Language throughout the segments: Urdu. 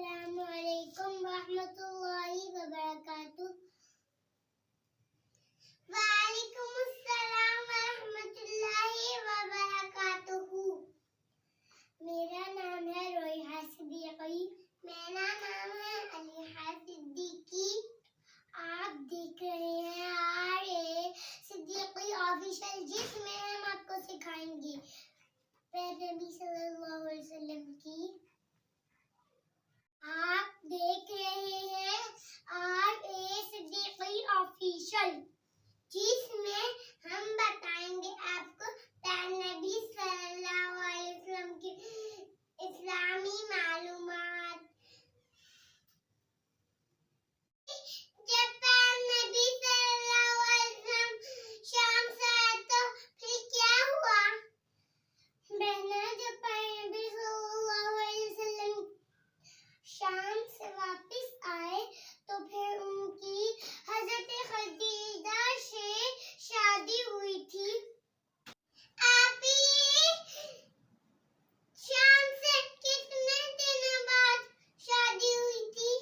السلام علیکم ورحمۃ اللہ وبرکاتہ. وعلیکم السلام ورحمۃ اللہ وبرکاتہ. میرا نام ہے رویحہ صدیقی. میرا نام ہے علیحہ صدیقی. آپ دیکھ رہے ہیں آر صدیقی آفیشل، جس میں ہم آپ کو سکھائیں گے پیارے نبی صلی اللہ علیہ وسلم کی. آپ دیکھ رہے ہیں آر صدیقی آفیشل، جس میں ہم بتائیں گے آپ کو پیارے نبی صلی اللہ علیہ وسلم کی اسلامی معلومات. جب پیارے نبی صلی اللہ علیہ وسلم شام سے آئے تو پھر کیا ہوا؟ بہنا، جب پیارے نبی صلی اللہ علیہ وسلم شام سے واپس آئے تو پھر ان کی حضرت خدیجہ سے شادی ہوئی تھی. آپ شام سے کتنے دنوں بعد شادی ہوئی تھی؟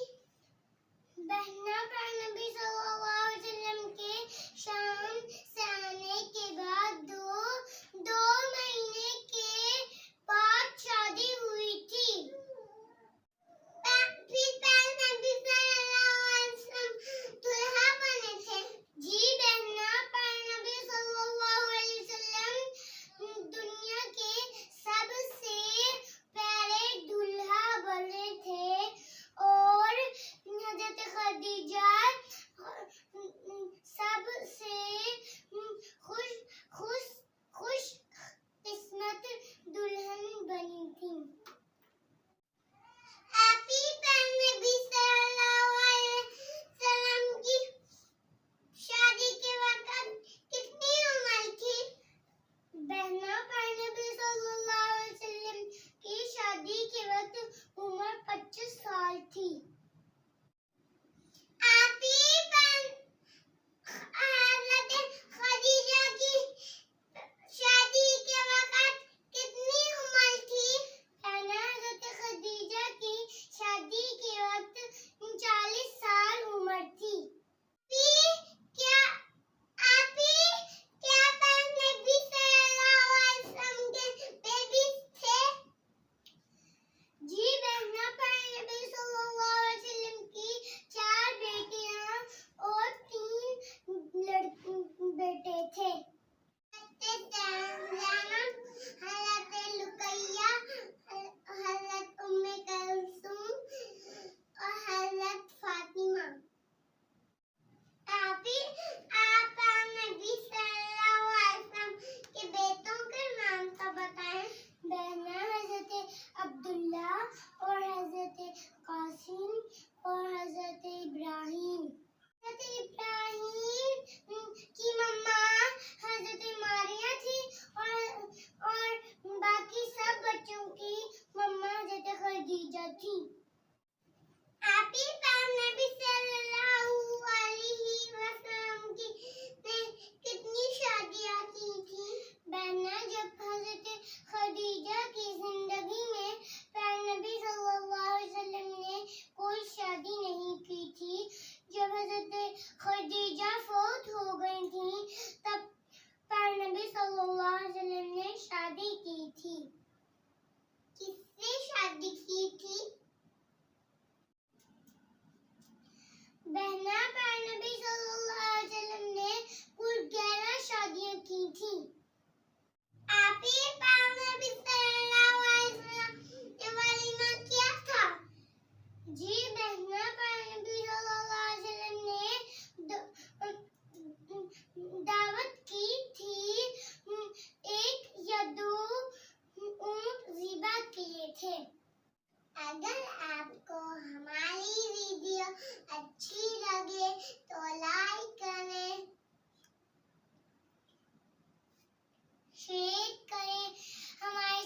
بہنا، پیارے نبی صلی اللہ علیہ وسلم کے شام سے آنے کے بعد دو مہینے کے بعد شادی ہوئی تھی. پھر پیارے نبی صلی اللہ علیہ وسلم دلہا بنے تھے. جی بہنا، پیارے نبی صلی اللہ علیہ وسلم دنیا کے سب سے پیارے دلہا بنے تھے اور حضرت خدیجہ سب سے خوش قسمت دلہن بنی تھی. شادی کے وقت کتنی عمر تھی؟ بہنا، پیارے نبی صلی اللہ علیہ وسلم کی شادی کے وقت عمر 25 سال تھی. آپ حضرت خدیجہ کی شادی کے وقت کتنی عمر تھی؟ بہنا، حضرت خدیجہ کی شادی کے وقت 39 سال عمر تھی. کیا پیارے نبی صلی اللہ علیہ وسلم کے بیبیز تھے؟ جی بہنا، پیارے نبی صلی اللہ علیہ وسلم کی 4 بیٹیاں اور 3 بیٹے تھے. حضرت زینب، حضرت رقیہ، حضرت ام کلثوم اور حضرت فاطمہ. آپ نبی صلی اللہ علیہ وسلم کے بیٹوں کے نام تو بتائیں. بہنا، حضرت عبداللہ اور حضرت قاسم اور حضرت ابراہیم. حضرت ابراہیم کی مما حضرت ماریہ تھی اور باقی سب بچوں کی مما حضرت خدیجہ تھی. آپ پیارے نبی صلی اللہ علیہ وسلم نے کتنی شادیاں کی تھی؟ بہنا، جب حضرت خدیجہ کی زندگی میں پیارے نبی صلی اللہ علیہ وسلم نے کوئی شادی نہیں کی تھی. جب حضرت خدیجہ فوت ہو گئی تھی تب پیارے نبی صلی اللہ علیہ وسلم نے شادی کی تھی. کس سے شادی کی تھی؟ بہنا، پیارے نبی صلی اللہ علیہ وسلم نے کل 11 شادیاں کی تھی. آپ پیارے نبی صلی اللہ علیہ وسلم نے ولیمہ کیا تھا؟ جی بہنا، پیارے نبی صلی اللہ علیہ وسلم نے دعوت کی تھی. 1 یا 2 اونٹ ذبح کیے تھے. اگر آپ کو ہماری ویڈیو اچھی لگے تو لائک کریں، شیئر کریں، ہمارے